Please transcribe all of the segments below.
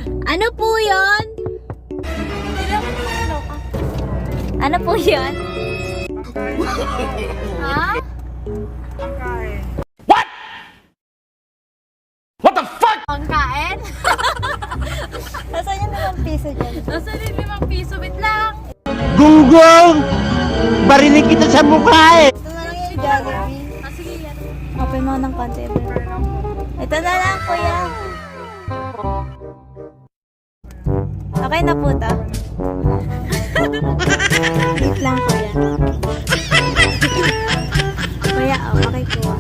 Ano po yun? Ano po yun? Ha? What the fuck? Pangkain? Nasaan yung 5 piso dyan? Nasaan yung 5 piso? Wait lang. Gunggong! Barinig kita sa mukha eh! Ito na lang yung Jollibee. Ah, sige yan. Open mo ng konti. Ito na lang, kuya. Okay na po to. Wait lang, kuya. Kuya, pakikuha.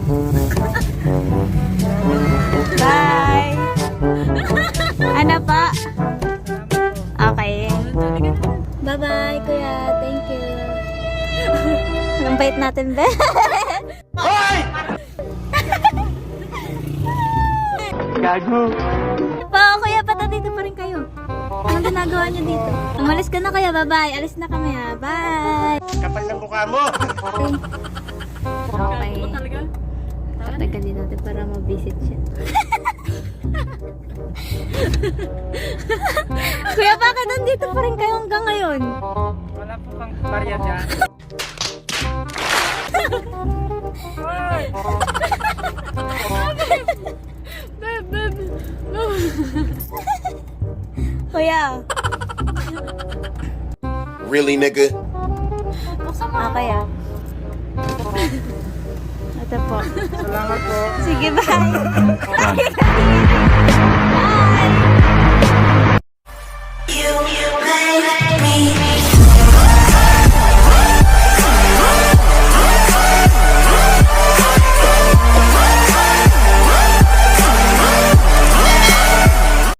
Bye! Ano pa? Okay. Bye-bye, kuya. Thank you. Ang bait natin, be. Hoy! Gago! Pa, kuya, pata dito pa rin kayo. Anong ginagawa niyo dito? Umalis ka na kaya, bye-bye. Alis na kami ha. Bye! Kapal na mukha mo! Okay. Patagalin natin para ma-visit siya. Kuya, bakit nandito pa rin kayo hanggang ngayon? Wala po kang barya dyan. Kuya. Really, nigga? Buksan mo. Okay ah. Ito po. Salamat po. Sige, bye.